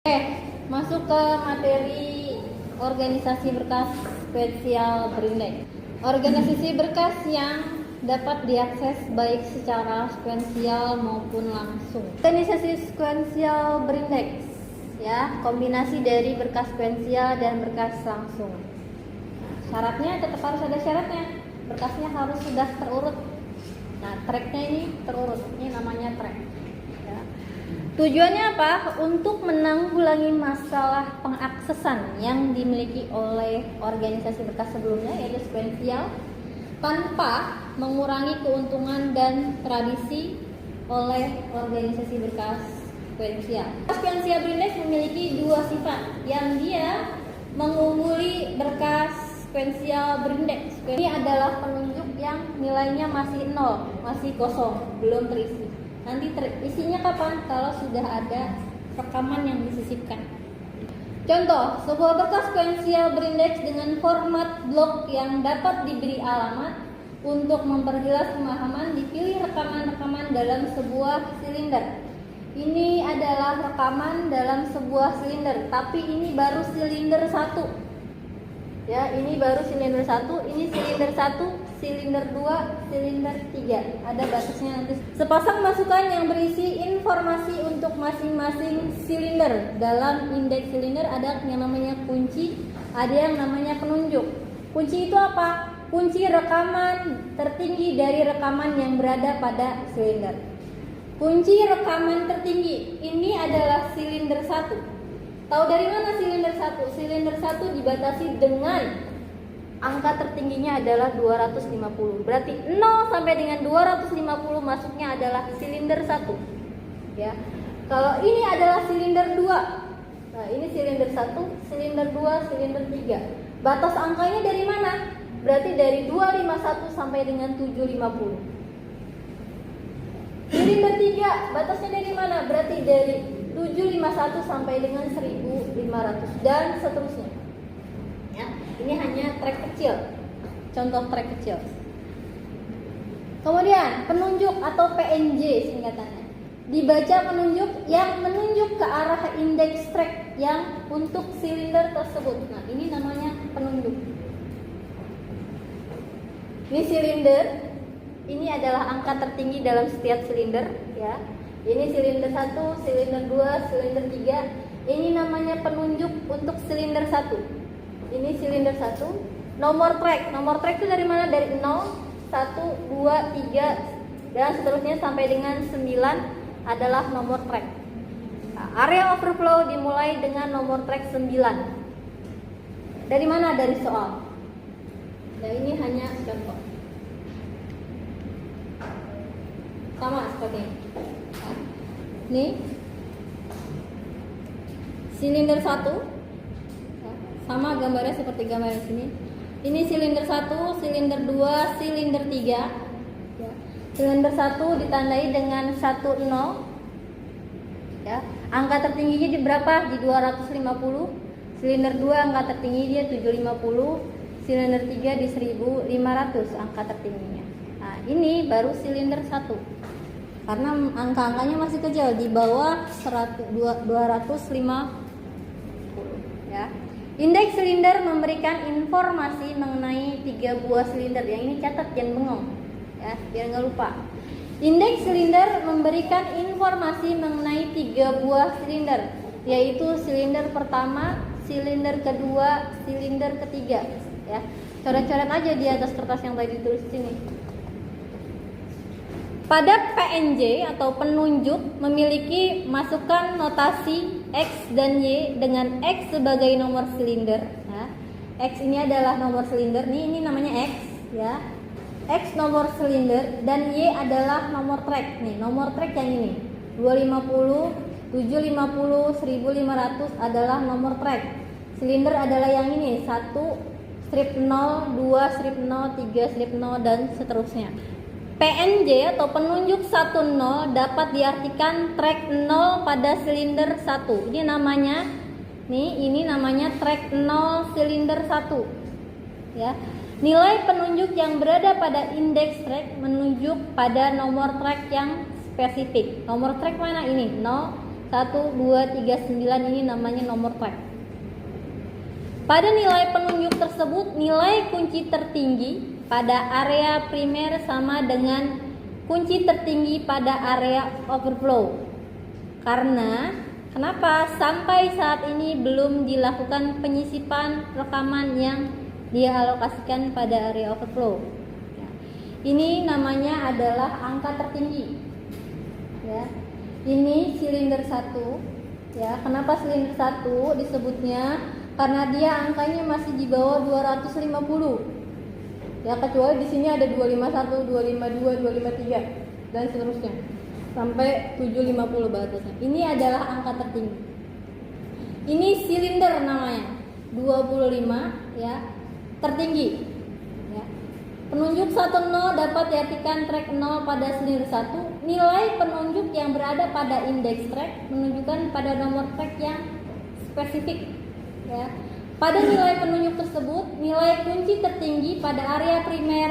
Oke, masuk ke materi organisasi berkas spesial Brindex. Organisasi berkas yang dapat diakses baik secara sekuensial maupun langsung. Organisasi sekuensial Brindex, ya, kombinasi dari berkas sekuensial dan berkas langsung. Syaratnya tetap harus ada syaratnya. Berkasnya harus sudah terurut. Nah, tracknya ini terurut. Ini namanya track. Ya. Tujuannya apa? Untuk menanggulangi masalah pengaksesan yang dimiliki oleh organisasi berkas sebelumnya, yaitu sekuensial, tanpa mengurangi keuntungan dan tradisi oleh organisasi berkas sekuensial. Sekuensial Brindex memiliki dua sifat yang dia mengungguli berkas sekuensial Brindex. Ini adalah penunjuk yang nilainya masih 0, masih kosong, belum terisi. Nanti terisinya kapan? Kalau sudah ada rekaman yang disisipkan. Contoh, sebuah berkas sekuensial Brindex dengan format blok yang dapat diberi alamat untuk memperjelas pemahaman, dipilih rekaman-rekaman dalam sebuah silinder. Ini adalah rekaman dalam sebuah silinder, tapi ini baru silinder 1. Ya, ini baru silinder 1, ini silinder 1, silinder 2, silinder 3. Ada batasnya nanti. Sepasang masukan yang berisi informasi untuk masing-masing silinder. Dalam indeks silinder ada yang namanya kunci, ada yang namanya penunjuk. Kunci itu apa? Kunci rekaman tertinggi dari rekaman yang berada pada silinder. Kunci rekaman tertinggi ini adalah silinder 1. Tahu dari mana silinder 1? Silinder 1 dibatasi dengan angka tertingginya adalah 250. Berarti 0 sampai dengan 250 masuknya adalah silinder 1. Ya. Kalau ini adalah silinder 2. Nah, ini silinder 1, silinder 2, silinder 3. Batas angkanya dari mana? Berarti dari 251 sampai dengan 750. Silinder 3 batasnya dari mana? Berarti dari 751 sampai dengan 1500 dan seterusnya. Ya, ini hanya track kecil. Contoh track kecil. Kemudian penunjuk atau PNJ singkatannya. Dibaca penunjuk yang menunjuk ke arah indeks track yang untuk silinder tersebut. Nah, ini namanya penunjuk. Ini silinder. Ini adalah angka tertinggi dalam setiap silinder, ya. Ini silinder 1, silinder 2, silinder 3. Ini namanya penunjuk untuk silinder 1. Ini silinder 1. Nomor track. Nomor track itu dari mana? Dari 0, 1, 2, 3 dan seterusnya sampai dengan 9 adalah nomor track. Nah, area overflow dimulai dengan nomor track 9. Dari mana? Dari soal. Nah, ini hanya contoh. Sama seperti ini. Nih silinder 1 sama gambarnya seperti gambar di sini. Ini silinder 1, silinder 2, silinder 3. Ya. Silinder 1 ditandai dengan 10. Ya. Angka tertingginya di berapa? Di 250. Silinder 2 angka tertinggi dia 750. Silinder 3 di 1500 angka tertingginya. Nah, ini baru silinder 1. Karena angka-angkanya masih kecil, di bawah 250 ya. Indeks silinder memberikan informasi mengenai 3 buah silinder. Yang ini catat, jangan bengong ya, biar nggak lupa. Indeks silinder memberikan informasi mengenai 3 buah silinder, yaitu silinder pertama, silinder kedua, silinder ketiga ya. Coret-coret aja di atas kertas yang tadi ditulis sini. Pada PNJ atau penunjuk memiliki masukan notasi X dan Y dengan X sebagai nomor silinder. Nah, X ini adalah nomor silinder, ini namanya X ya. X nomor silinder dan Y adalah nomor track. Nih, nomor track yang ini. 250, 750, 1500 adalah nomor track. Silinder adalah yang ini, 1 strip 0, 2 strip 0, 3 strip 0 dan seterusnya. PNJ atau penunjuk 10 dapat diartikan track 0 pada silinder 1. Ini namanya ini namanya track 0 silinder 1. Ya. Nilai penunjuk yang berada pada indeks track menunjuk pada nomor track yang spesifik. Nomor track mana ini? 0, 1239 ini namanya nomor track. Pada nilai penunjuk tersebut, nilai kunci tertinggi pada area primer sama dengan kunci tertinggi pada area overflow. Kenapa sampai saat ini belum dilakukan penyisipan rekaman yang dialokasikan pada area overflow? Ini namanya adalah angka tertinggi. Ya. Ini silinder 1. Ya, kenapa silinder 1 disebutnya? Karena dia angkanya masih di bawah 250. Ya, kecuali di sini ada 251, 252, 253 dan seterusnya. Sampai 750 batasnya. Ini adalah angka tertinggi. Ini silinder namanya. 25 ya, tertinggi. Ya. Penunjuk 10 dapat diartikan track 0 pada silinder 1. Nilai penunjuk yang berada pada indeks track menunjukkan pada nomor track yang spesifik. Ya. Pada nilai penunjuk tersebut, nilai kunci tertinggi pada area primer,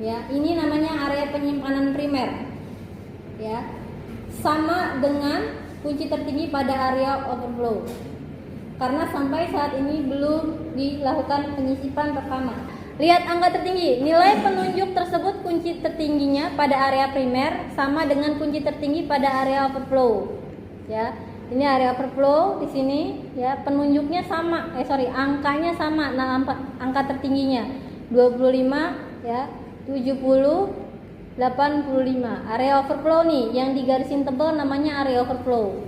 ya, ini namanya area penyimpanan primer, ya, sama dengan kunci tertinggi pada area overflow. Karena sampai saat ini belum dilakukan penyisipan rekaman. Lihat angka tertinggi, nilai penunjuk tersebut kunci tertingginya pada area primer sama dengan kunci tertinggi pada area overflow. Ya, ini area overflow di sini, ya, penunjuknya sama, angkanya sama. Nah, angka tertingginya 25, ya, 70, 85. Area overflow nih, yang digarisin tebal namanya area overflow.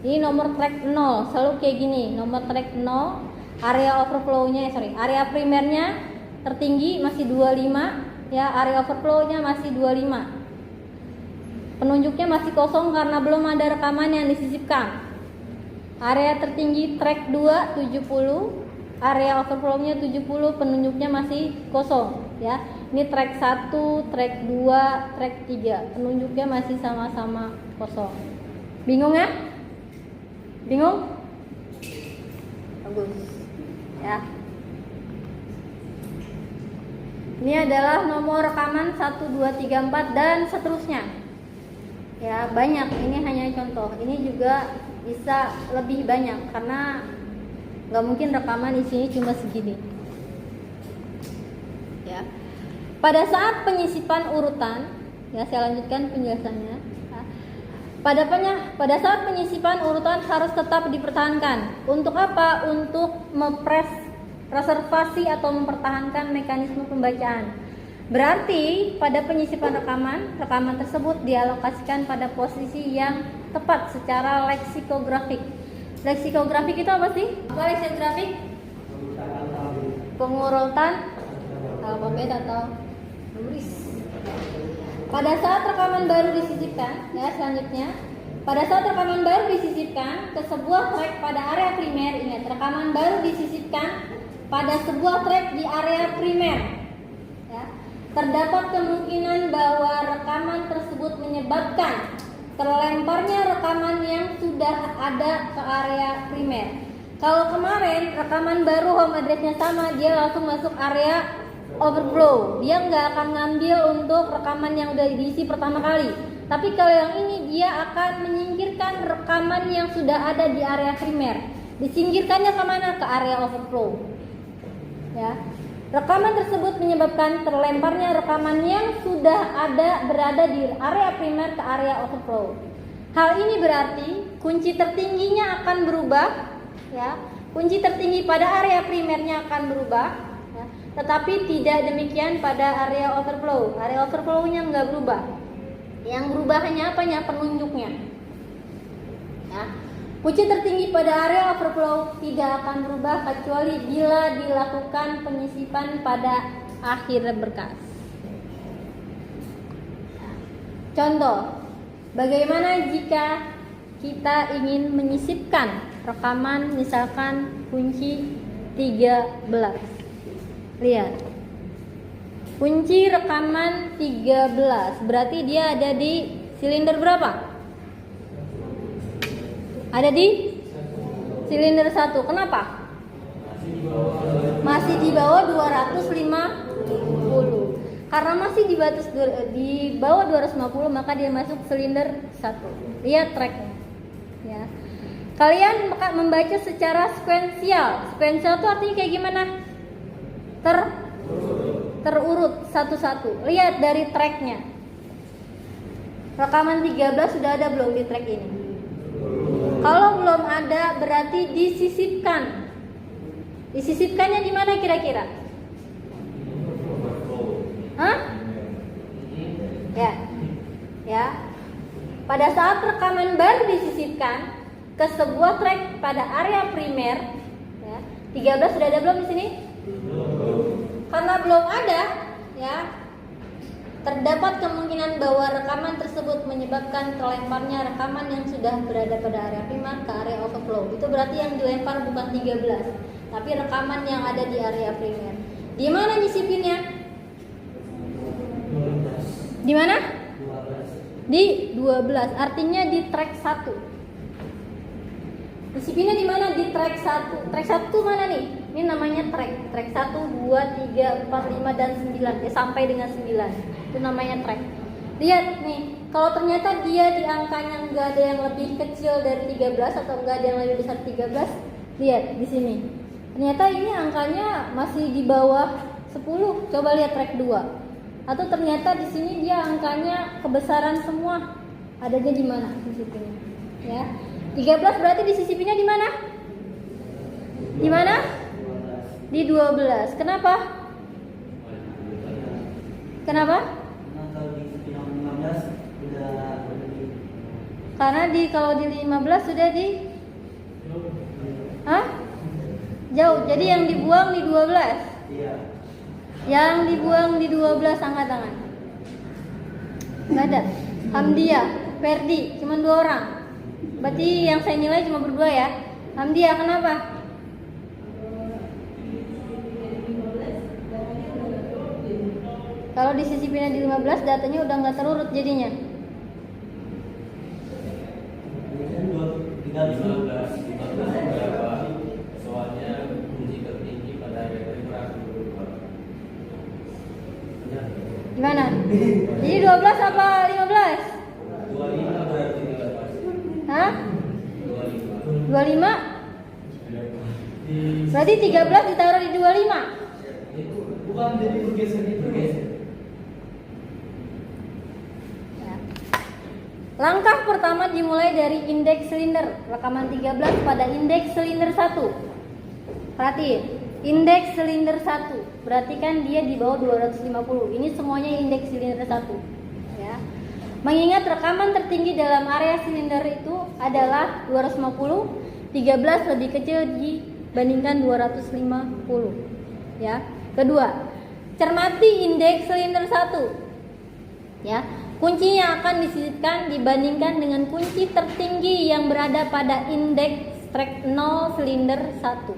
Ini nomor track 0, selalu kayak gini, nomor track 0, area overflow-nya, area primernya tertinggi masih 25, ya, area overflow-nya masih 25. Penunjuknya masih kosong karena belum ada rekaman yang disisipkan. Area tertinggi track 2 70, area overflow-nya 70, penunjuknya masih kosong, ya. Ini track 1, track 2, track 3, penunjuknya masih sama-sama kosong. Bingung ya? Bingung? Bagus. Ya. Ini adalah nomor rekaman 1, 2, 3, 4 dan seterusnya. Ya, banyak. Ini hanya contoh. Ini juga bisa lebih banyak karena nggak mungkin rekaman isinya cuma segini. Ya. Pada saat penyisipan urutan, ya, saya lanjutkan penjelasannya. Ya. Pada saat penyisipan urutan harus tetap dipertahankan. Untuk apa? Untuk reservasi atau mempertahankan mekanisme pembacaan. Berarti pada penyisipan rekaman tersebut dialokasikan pada posisi yang tepat secara leksikografik. Leksikografik itu apa sih? Apa leksikografik? Pengurutan alfabet atau nulis. Pada saat rekaman baru disisipkan, ya, selanjutnya, pada saat rekaman baru disisipkan ke sebuah track pada area primer, ingat, rekaman baru disisipkan pada sebuah track di area primer, ya, terdapat kemungkinan bahwa rekaman tersebut menyebabkan terlemparnya rekaman yang sudah ada ke area primer. Kalau kemarin rekaman baru home address-nya sama, dia langsung masuk area overflow. Dia nggak akan ngambil untuk rekaman yang udah diisi pertama kali. Tapi kalau yang ini dia akan menyingkirkan rekaman yang sudah ada di area primer. Disingkirkannya kemana? Ke area overflow. Ya. Rekaman tersebut menyebabkan terlemparnya rekaman yang sudah ada berada di area primer ke area overflow. Hal ini berarti kunci tertingginya akan berubah, ya. Kunci tertinggi pada area primernya akan berubah, ya. Tetapi tidak demikian pada area overflow. Area overflow-nya nggak berubah. Yang berubah hanya apanya? Penunjuknya. Ya. Kunci tertinggi pada area overflow tidak akan berubah kecuali bila dilakukan penyisipan pada akhir berkas. Contoh, bagaimana jika kita ingin menyisipkan rekaman misalkan kunci 13. Lihat. Kunci rekaman 13, berarti dia ada di silinder berapa? Ada di silinder 1. Kenapa? Masih di bawah 250. Karena masih di bawah 250, maka dia masuk silinder 1. Lihat tracknya. Ya. Kalian membaca secara sekuensial. Sekuensial itu artinya kayak gimana? Terurut satu-satu. Lihat dari tracknya. Rekaman 13 sudah ada belum di track ini? Kalau belum ada berarti disisipkan. Disisipkannya di mana kira-kira? Hah? Ya. Pada saat rekaman baru disisipkan ke sebuah track pada area primer, ya. 13 sudah ada belum di sini? Karena belum ada, ya. Terdapat kemungkinan bahwa rekaman tersebut menyebabkan terlemparnya rekaman yang sudah berada pada area primer ke area overflow. Itu berarti yang dilempar bukan 13, tapi rekaman yang ada di area primer. Di mana nyisipinnya? Di mana? Di 12, artinya di track 1. Disipinnya di mana? Di track 1. Track 1 mana nih? Ini namanya track. Track 1, 2, 3, 4, 5 dan 9. Ya, sampai dengan 9. Itu namanya track. Lihat nih, kalau ternyata dia di angkanya enggak ada yang lebih kecil dari 13 atau enggak ada yang lebih besar 13, lihat di sini. Ternyata ini angkanya masih di bawah 10. Coba lihat track 2. Atau ternyata di sini dia angkanya kebesaran semua. Adanya di mana disisipinnya? Ya. 13 berarti disisipinnya di mana? Di mana? Di 12. Kenapa? Kenapa? Karena kalau di 15 sudah di jauh. Jadi yang dibuang di 12. Iya. Yang dibuang di 12 angkat tangan. Enggak ada. Hamdia, Ferdi, cuma 2 orang. Berarti yang saya nilai cuma berdua ya. Hamdia, kenapa? Kalau disisipinnya di 15, datanya udah nggak terurut jadinya. 15 soalnya kunci tertinggi pada gimana? Jadi 12 apa 15? 25 berarti 13. Hah? 25? Berarti 13 ditaruh di 25? Bukan, jadi bergeser. Langkah pertama dimulai dari indeks silinder. Rekaman 13 pada indeks silinder 1. Perhatiin, indeks silinder 1. Berarti kan dia di bawah 250. Ini semuanya indeks silinder 1. Ya. Mengingat rekaman tertinggi dalam area silinder itu adalah 250, 13 lebih kecil dibandingkan 250. Ya. Kedua, cermati indeks silinder 1. Ya. Kuncinya akan disisipkan dibandingkan dengan kunci tertinggi yang berada pada indeks track 0 silinder 1.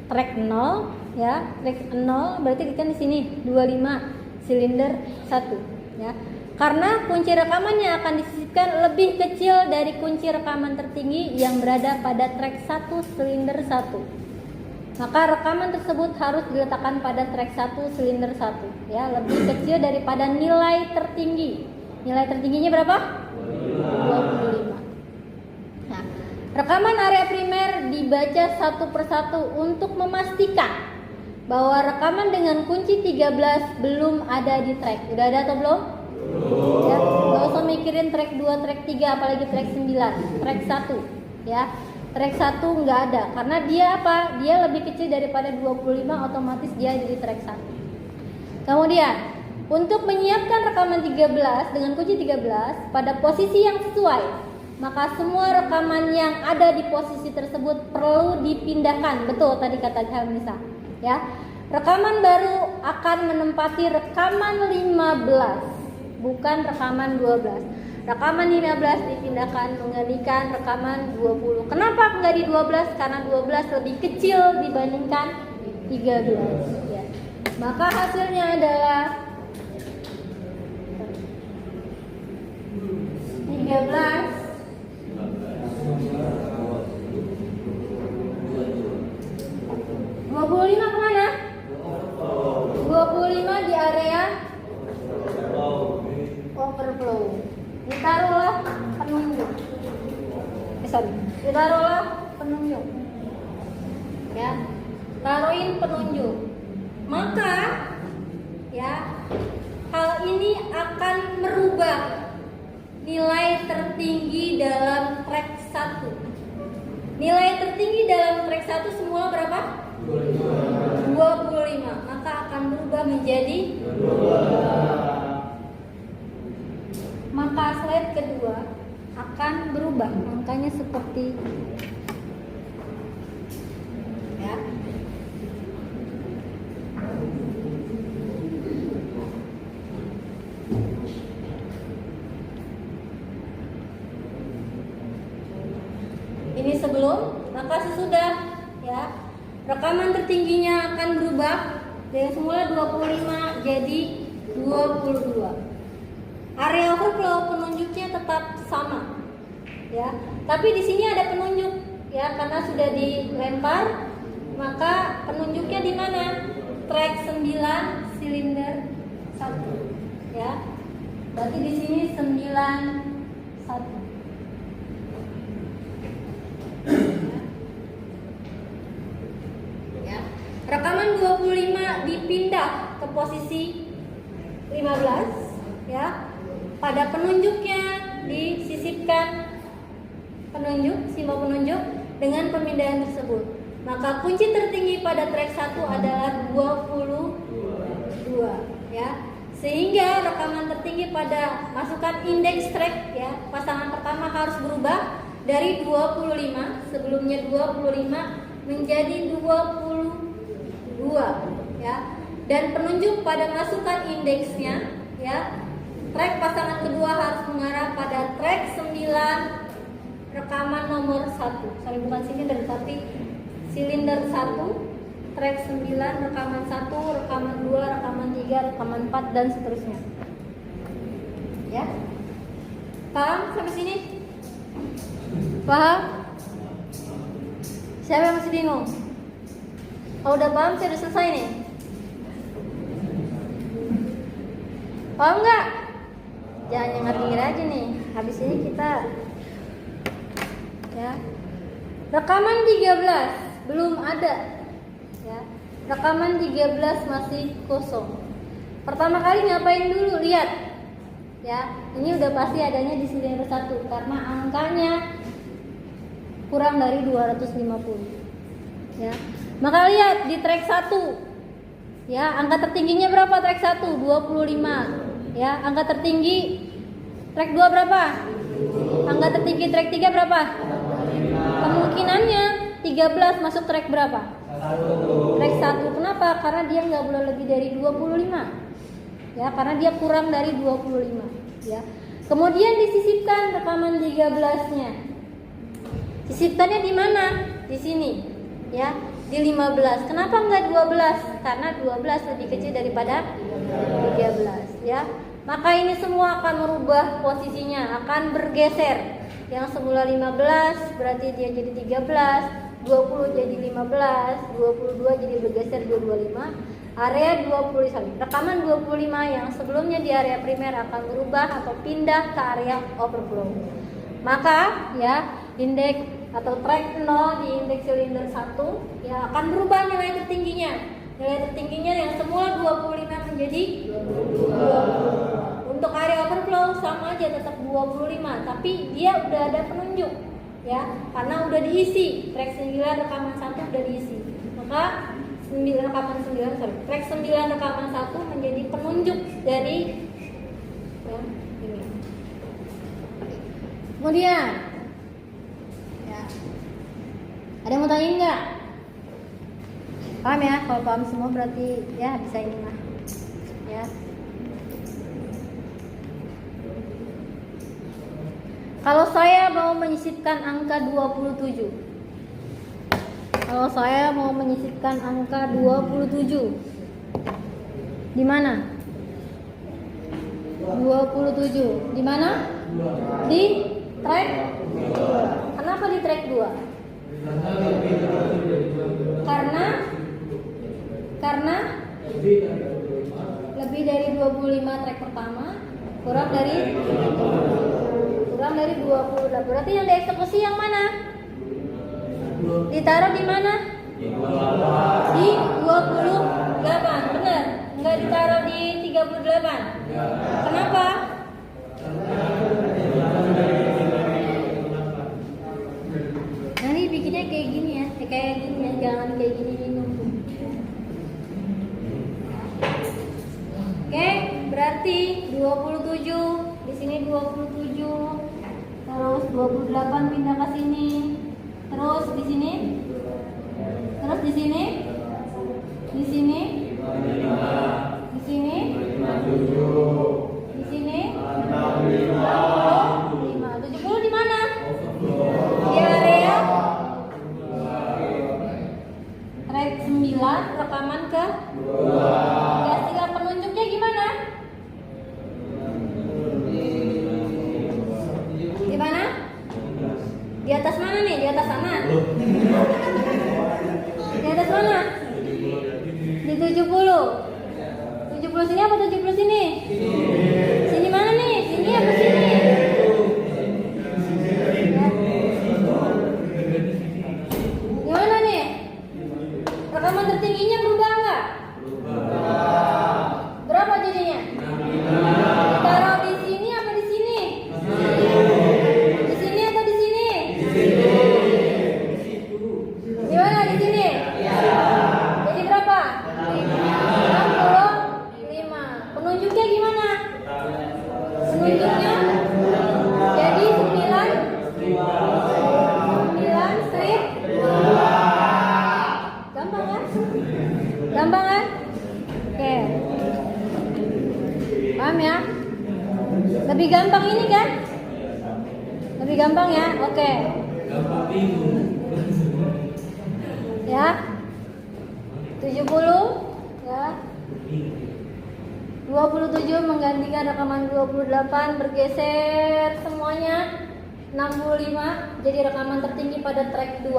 Track 0 ya, track 0 berarti kan di sini 25 silinder 1 ya. Karena kunci rekamannya akan disisipkan lebih kecil dari kunci rekaman tertinggi yang berada pada track 1 silinder 1. Maka rekaman tersebut harus diletakkan pada track 1 silinder 1 ya, lebih kecil daripada nilai tertinggi. Nilai tertingginya berapa? 25. Nah, rekaman area primer dibaca satu persatu untuk memastikan bahwa rekaman dengan kunci 13 belum ada di track. Udah ada atau belum? Ya, gak usah mikirin track 2, track 3, apalagi track 9, track 1 ya. Track 1 nggak ada karena dia apa? Dia lebih kecil daripada 25, otomatis dia ada di track 1. Kemudian untuk menyiapkan rekaman 13 dengan kunci 13 pada posisi yang sesuai, maka semua rekaman yang ada di posisi tersebut perlu dipindahkan. Betul tadi kata Helmisa, ya. Rekaman baru akan menempati rekaman 15, bukan rekaman 12. Rekaman 15 dipindahkan menggantikan rekaman 20. Kenapa nggak di 12? Karena 12 lebih kecil dibandingkan 13. Ya. Maka hasilnya adalah 13 25 kemana? 25 di area overflow. Ditaruhlah penuh. Ditaruhlah taruhin penunjuk. Maka ya, hal ini akan merubah nilai tertinggi dalam track 1. Nilai tertinggi dalam track 1 semua berapa? 25. Maka akan berubah menjadi 2. Maka slide kedua akan berubah angkanya seperti ya. Ini sebelum, maka sesudah ya. Rekaman tertingginya akan berubah dari semula 25 jadi 22. Area overflow penunjuknya tetap sama. Ya. Tapi di sini ada penunjuk ya, karena sudah dilempar, maka penunjuknya di mana? Track 9 silinder 1. Ya. Berarti di sini 91. Ya. Rekaman 25 dipindah ke posisi 15 ya. Pada penunjuknya disisipkan penunjuk, simbol penunjuk dengan pemindahan tersebut. Maka kunci tertinggi pada track 1 adalah 22 ya. Sehingga rekaman tertinggi pada masukan indeks track ya, pasangan pertama harus berubah dari 25, sebelumnya 25 menjadi 22 ya. Dan penunjuk pada masukan indeksnya ya, track pasangan kedua harus mengarah pada track 9 rekaman nomor 1. Sorry, bukan silinder tapi silinder 1, track 9 rekaman 1, rekaman 2, rekaman 3, rekaman 4 dan seterusnya. Ya. Paham sampai sini? Paham? Siapa yang masih bingung? Kalau udah paham, saya udah selesai nih. Paham nggak? Jangan yang ngeri aja nih. Habis ini kita ya. Rekaman 13 belum ada. Ya. Rekaman 13 masih kosong. Pertama kali ngapain dulu? Lihat. Ya, ini udah pasti adanya di silinder 1 karena angkanya kurang dari 250. Ya. Maka lihat di track 1. Ya, angka tertingginya berapa track 1? 25. Ya, angka tertinggi track 2 berapa? Angka tertinggi track 3 berapa? Kemungkinannya 13 masuk track berapa? Track 1. Kenapa? Karena dia nggak boleh lebih dari 25. Ya, karena dia kurang dari 25. Ya. Kemudian disisipkan rekaman 13-nya. Sisipkannya di mana? Di sini. Ya, di 15. Kenapa enggak 12? Karena 12 lebih kecil daripada 13, ya. Maka ini semua akan merubah posisinya, akan bergeser. Yang semula 15 berarti dia jadi 13, 20 jadi 15, 22 jadi bergeser 225. Area 20, rekaman 25 yang sebelumnya di area primer akan berubah atau pindah ke area overflow. Maka ya, indeks atau track 0 di indeks silinder 1 ya akan berubah nilai tertingginya. Nilai tertingginya yang semula 25 menjadi 22. Untuk area overflow sama aja tetap 25, tapi dia udah ada penunjuk ya, karena udah diisi. Track 9 rekaman 1 udah diisi. Maka track 9 rekaman 1 menjadi penunjuk dari ya, ini. Kemudian ya, ada yang mau tanya nggak? Paham ya? Kalau paham semua berarti ya bisa ini mah ya. Kalau saya mau menyisipkan angka 27, di mana? 27 di mana? Di track. Kenapa di track 2? Karena lebih dari 25 track pertama, kurang dari 20. Berarti yang dieksekusi yang mana? Ditaruh di mana? Di 28, benar? Nggak ditaruh di 38. Kenapa? Nanti bikinnya kayak gini ya, kayak gini ya, jangan kayak gini bingung. Oke, berarti 27 di sini 27, terus 28 pindah ke sini, terus di sini, terus di sini, di sini, di sini, di sini, 70 di mana? Di area track 9 rekaman ke ya, sila penunjuknya gimana? Di mana? Di atas mana nih? Di atas sana? Di atas mana? Di 70. 70 sini apa 70 sini? Sini mana nih? Sini apa sini? Gimana nih? Rekaman tertingginya berubah nggak? Berapa jadinya? Ditaruh di sini apa di sini? Di sini atau di sini? Di mana di sini? Jadi berapa? 65. Penunjuknya gimana? Penunjuknya jadi 9 strip. Gampang kan? Gampang kan? Oke. Paham ya? Lebih gampang ini kan? Lebih gampang ya? Oke. Gampang bingung. Ya. 70 ya. 27 menggantikan rekaman 28, bergeser semuanya 65 jadi rekaman tertinggi pada track 2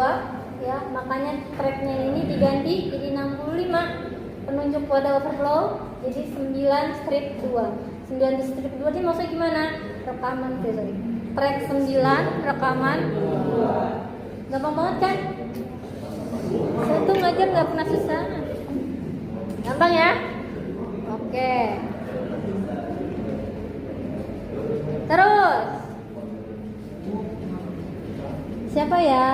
ya, makanya tracknya ini diganti jadi 65, penunjuk pada overflow jadi 9 strip 2. 9 strip 2 ini maksudnya gimana? Rekaman track 9 rekaman. Gampang banget kan? Saya tuh ngajar nggak pernah susah. Gampang ya? Oke. Terus siapa ya?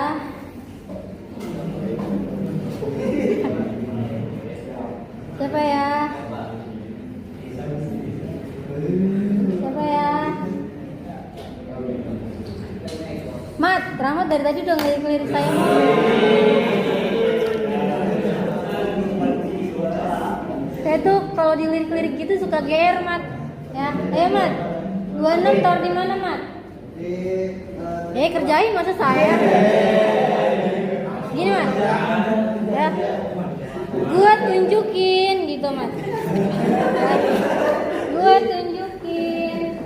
Siapa ya? Siapa ya? Mat, Rahmat dari tadi udah ngelirik-ngelirik saya. Saya tuh kalau dilirik-lirik gitu suka GR, Mat. Ya, ayo Mat. 26 taruh di mana, Mat? Kerjain masa saya. Gini, Mat. Ya. Gua tunjukin gitu, Mat. Ya. Gua tunjukin.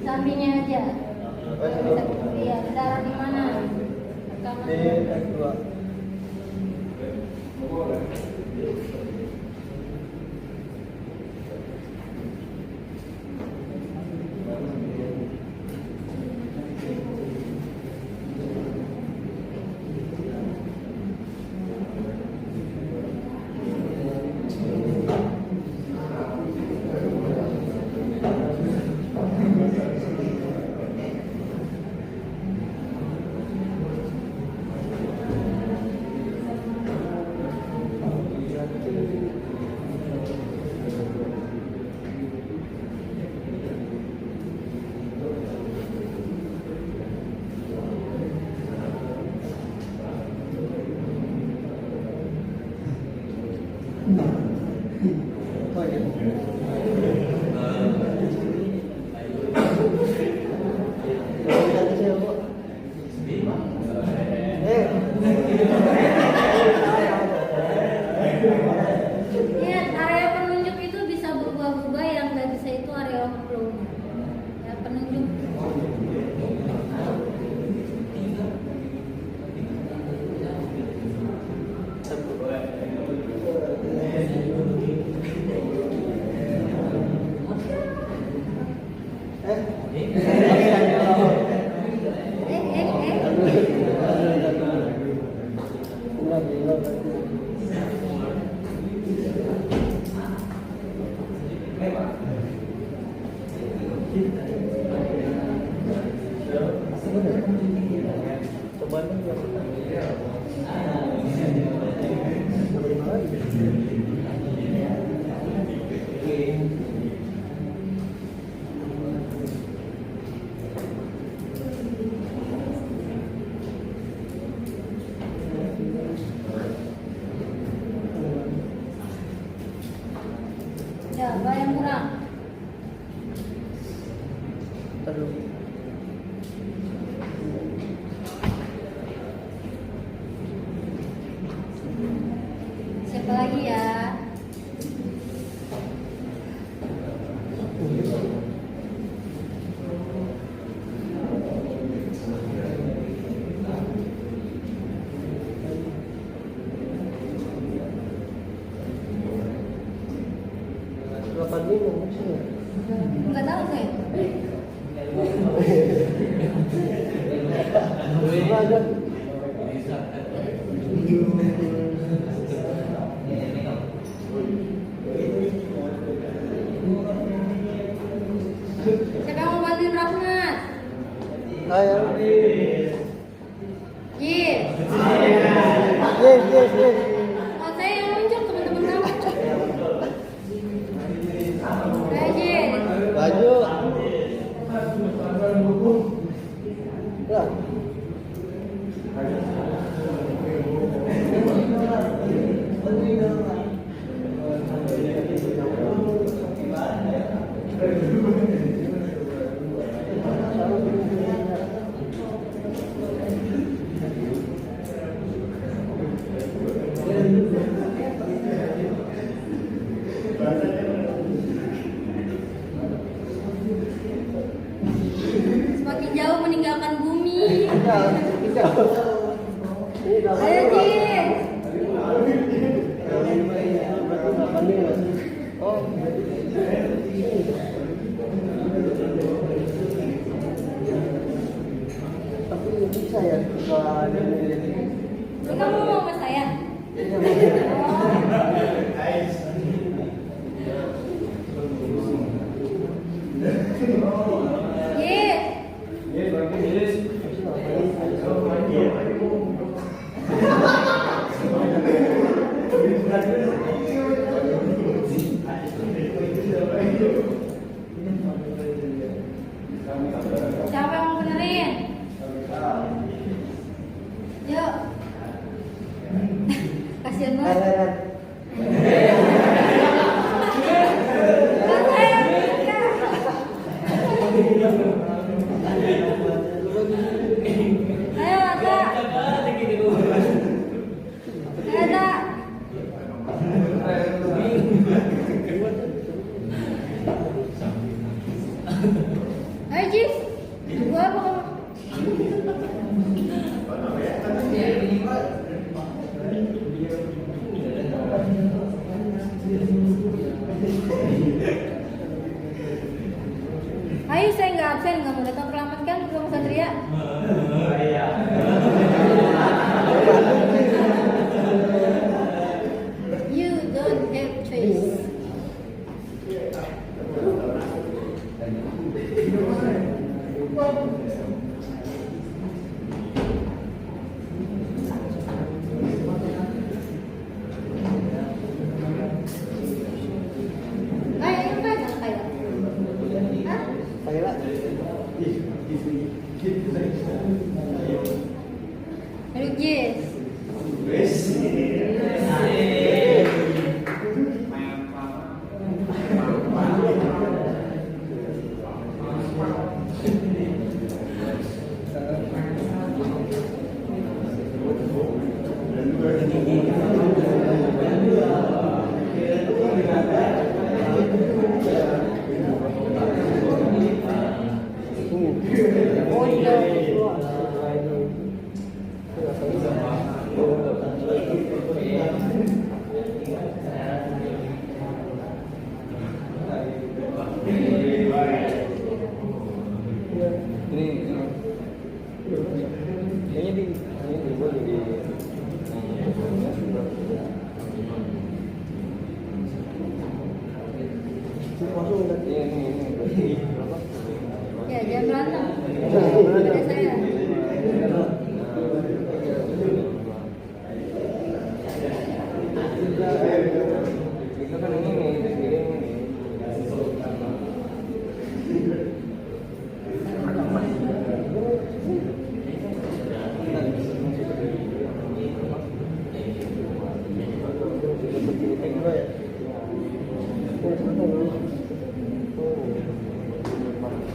Sampingnya aja. Iya, taruh di mana? Rekaman. Nggak tahu saya. Siapa yang mau bantuin Rahmat? Saya. Yes. Yes. Oh, saya yang muncul teman-teman kamu. Yes. Baju. Ya. Semakin jauh meninggalkan bumi. Tidak. Ayo, Jis. Oh. Tapi bisa ya kalau ada Ini kamu mau sama saya? Yes. Siapa yang mau benerin? Yuk. Kasian banget. Kan saya yang minta. Ayo, Ata. Ata. Ayo, Jis. Gua apa kamu? Ayo, saya nggak absen, nggak mau datang terlambat kan sama Satria? You don't have choice. Ayo, ini apa sama kayak? Hah? Saya. Ayo, Jis. Ya, jangan berantem. Ada saya.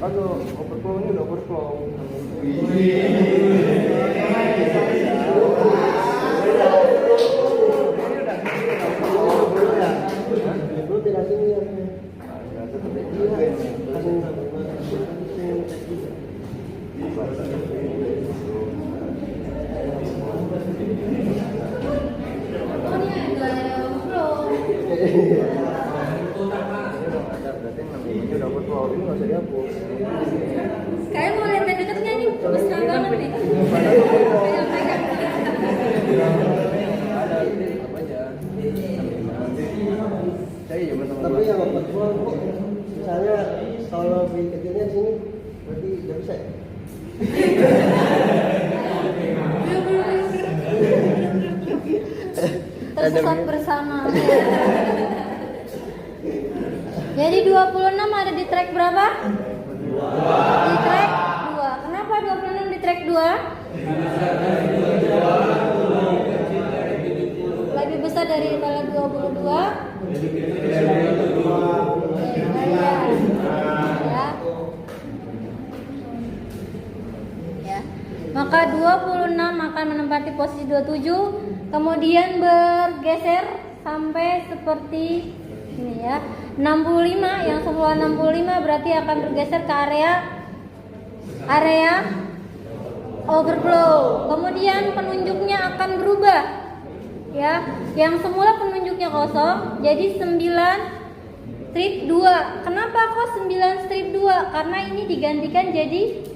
Aduh, overflow ini udah overflow. Pokoknya nggak ada overflow. Berarti 6 ini udah tersesat bersama. Jadi 26 ada di track berapa? Di track 2. Kenapa 26 di track 2? Lebih besar daripada 22. Ya. Maka 26 akan menempati posisi 27, kemudian bergeser sampai seperti ini ya. 65 yang semula 65 berarti akan bergeser ke area overflow. Kemudian penunjuknya akan berubah. Ya, yang semula penunjuknya kosong jadi 9 strip 2. Kenapa kok 9 strip 2? Karena ini digantikan jadi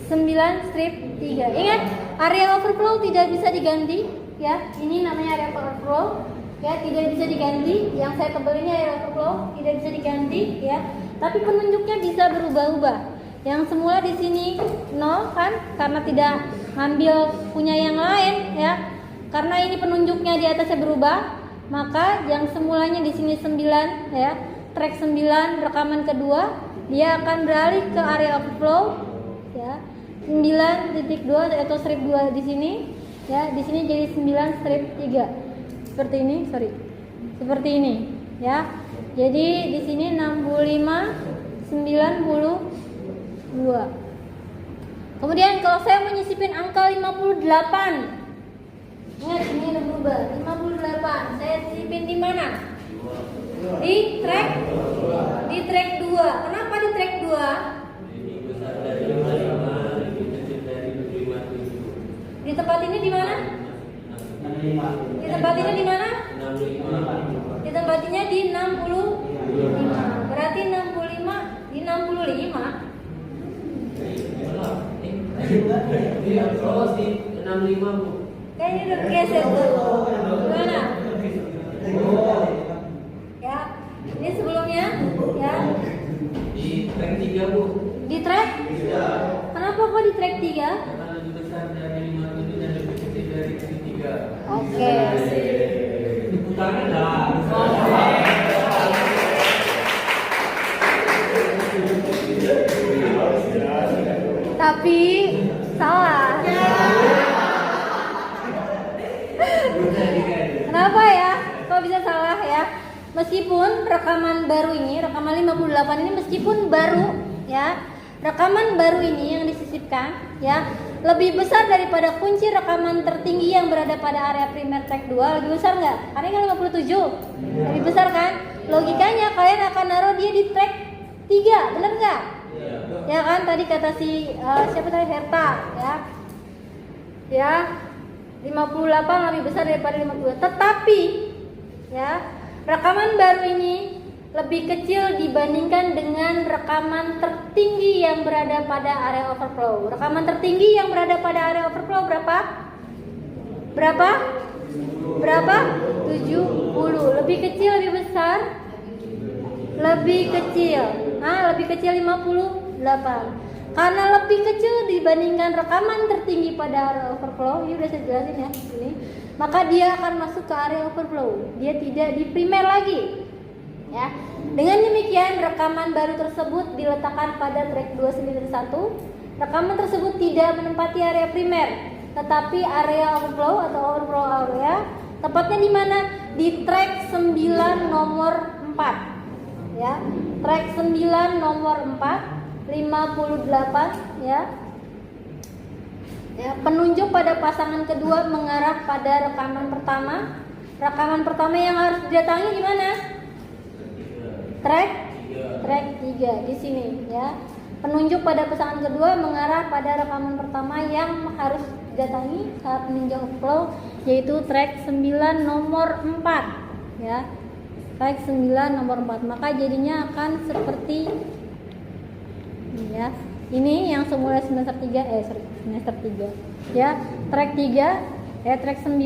9 strip 3. Ingat, area overflow tidak bisa diganti ya. Ini namanya area overflow. Ya, tidak bisa diganti. Yang saya tebel ini area overflow tidak bisa diganti ya. Tapi penunjuknya bisa berubah-ubah. Yang semula di sini 0 kan karena tidak ngambil punya yang lain ya. Karena ini penunjuknya di atasnya berubah, maka yang semulanya di sini 9 ya, track 9 rekaman kedua, dia akan beralih ke area overflow ya. 9.2 atau strip 2 di sini ya, di sini jadi 9 strip 3. Seperti ini, seperti ini ya. Jadi di sini 65 92. Kemudian kalau saya menyisipin angka 58, ingat ini udah berubah. 58 saya sisipin di mana? Di track 2. Kenapa di track 2? Di tempat ini di mana? Di tempat ini di mana? Di tempatnya di 65. Berarti 65 di 65. Iya, terus di 65 Bu. Kayaknya udah geser tuh. Gimana? Ya, ini sebelumnya ya. Di track 3 Bu. Di track? Kenapa kok di track 3? Karena lebih besar dari 57 dan lebih kecil dari 3. Oke. Putaran dah. Tapi salah. Kenapa ya? Kok bisa salah ya? Meskipun rekaman baru ini, rekaman 58 ini meskipun baru ya, rekaman baru ini yang disisipkan ya, lebih besar daripada kunci rekaman tertinggi yang berada pada area primer track 2. Lebih besar nggak? Karena kan 57. Lebih besar kan? Logikanya kalian akan naruh dia di track 3, bener nggak? Ya kan tadi kata si siapa tadi, Herta ya. Ya, 58 lebih besar daripada 52. Tetapi ya, rekaman baru ini lebih kecil dibandingkan dengan rekaman tertinggi yang berada pada area overflow. Rekaman tertinggi yang berada pada area overflow berapa? Berapa? 70. Lebih kecil, lebih besar? Lebih kecil. Lebih kecil 58. Karena lebih kecil dibandingkan rekaman tertinggi pada area overflow, ini udah saya jelasin ya, ini. Maka dia akan masuk ke area overflow. Dia tidak di primer lagi. Ya. Dengan demikian rekaman baru tersebut diletakkan pada track 291. Rekaman tersebut tidak menempati area primer, tetapi area overflow atau overflow area. Tepatnya di mana? Di track 9 nomor 4. Ya. Track 9 nomor 4. 58 ya. Ya, penunjuk pada pasangan kedua mengarah pada rekaman pertama. Rekaman pertama yang harus didatangi di mana? Track 3 di sini ya. Penunjuk pada pasangan kedua mengarah pada rekaman pertama yang harus didatangi saat meninjau overflow, yaitu track 9 nomor 4 ya. Track 9 nomor 4. Maka jadinya akan seperti ya, ini yang semula semester 3 ya, track 3 ya, track 9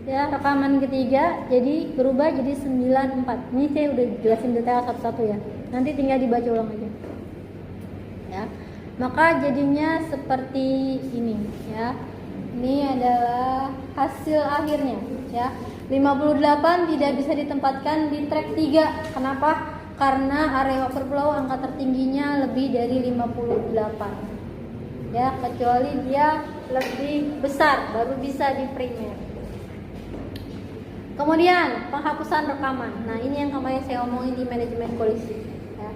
ya, rekaman ketiga jadi berubah jadi 94. Ini saya udah jelasin detail satu-satu ya, nanti tinggal dibaca ulang aja ya. Maka jadinya seperti ini ya. Ini adalah hasil akhirnya ya. 58 tidak bisa ditempatkan di track 3. Kenapa? Karena area overflow angka tertingginya lebih dari 58. Ya, kecuali dia lebih besar baru bisa di primer. Kemudian penghapusan rekaman. Nah, ini yang kemarin saya omongin di manajemen polisi ya.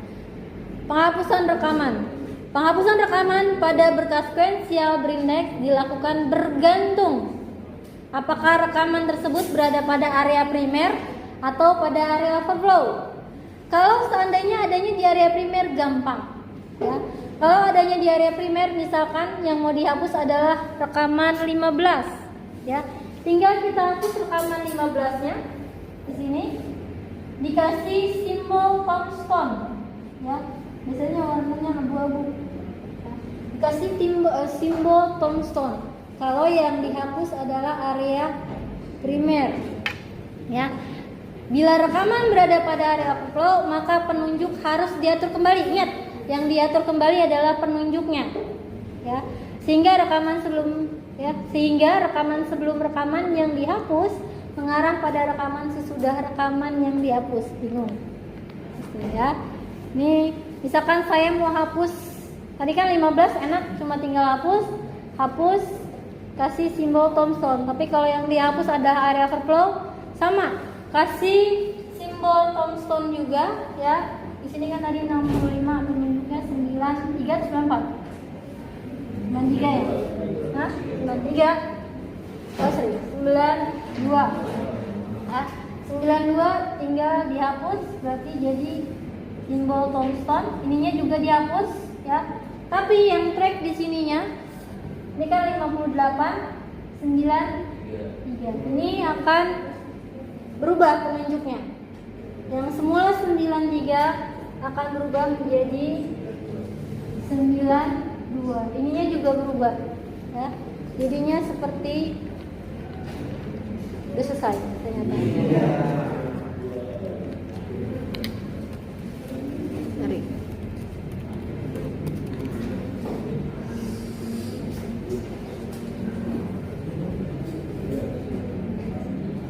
Penghapusan rekaman. Penghapusan rekaman pada berkas sequential braindex dilakukan bergantung apakah rekaman tersebut berada pada area primer atau pada area overflow. Kalau seandainya adanya di area primer gampang ya. Kalau adanya di area primer misalkan yang mau dihapus adalah rekaman 15 ya. Tinggal kita hapus rekaman 15-nya. Di sini dikasih simbol tombstone ya. Biasanya warnanya abu-abu. Dikasih simbol tombstone. Kalau yang dihapus adalah area primer ya. Bila rekaman berada pada area overflow, maka penunjuk harus diatur kembali. Ingat, yang diatur kembali adalah penunjuknya ya. Sehingga rekaman sebelum rekaman yang dihapus mengarah pada rekaman sesudah rekaman yang dihapus. Bingung ya. Nih misalkan saya mau hapus, tadi kan 15 enak, cuma tinggal hapus kasih simbol tombstone. Tapi kalau yang dihapus ada area overflow, sama kasih simbol tombstone juga ya. Di sini kan tadi 65, penunjuknya 93, 94 ya? Hah? 93? Oh sorry, 92 nah, 92 tinggal dihapus, berarti jadi simbol tombstone. Ininya juga dihapus ya. Tapi yang track di sininya ini kan 58, 93. Ini akan berubah penunjuknya. Yang semula 93 akan berubah menjadi 92. Ininya juga berubah ya. Jadinya seperti udah selesai ternyata. Mari.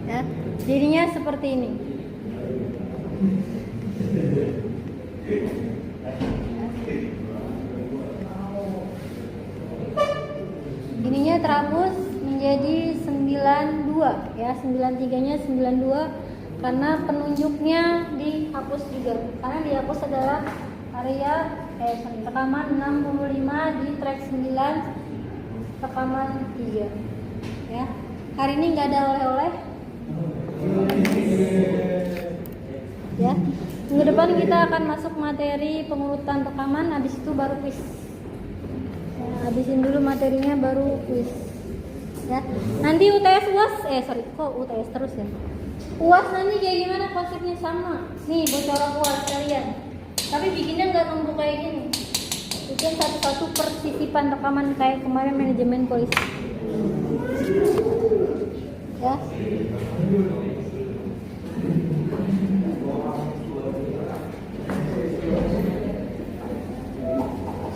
Ya, jadinya seperti ini. Ininya terhapus menjadi 92 ya, 93-nya 92 karena penunjuknya dihapus juga. Karena dihapus adalah area rekaman 65 di track 9 rekaman 3 ya. Hari ini nggak ada oleh-oleh ya. Minggu depan kita akan masuk materi pengurutan rekaman, habis itu baru quiz. Habisin dulu materinya baru quiz ya. Nanti UTS UAS kok UTS terus ya. UAS nanti kayak gimana konsepnya sama. Nih bocoran UAS kalian. Tapi bikinnya nggak numpuk kayak gini. Bikin satu-satu persisipan rekaman kayak kemarin manajemen polisi. Ya.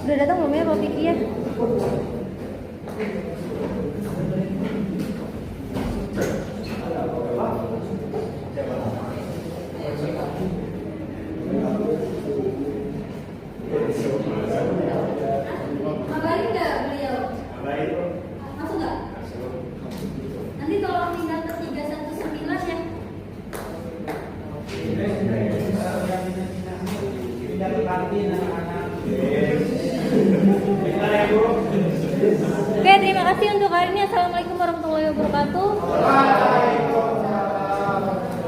Sudah datang belum ya Pak Vicky ya? Kabarin nggak beliau? Masuk nggak? Nanti tolong pindah ke 319 ya. Oke, terima kasih untuk hari ini. Assalamualaikum warahmatullahi wabarakatuh.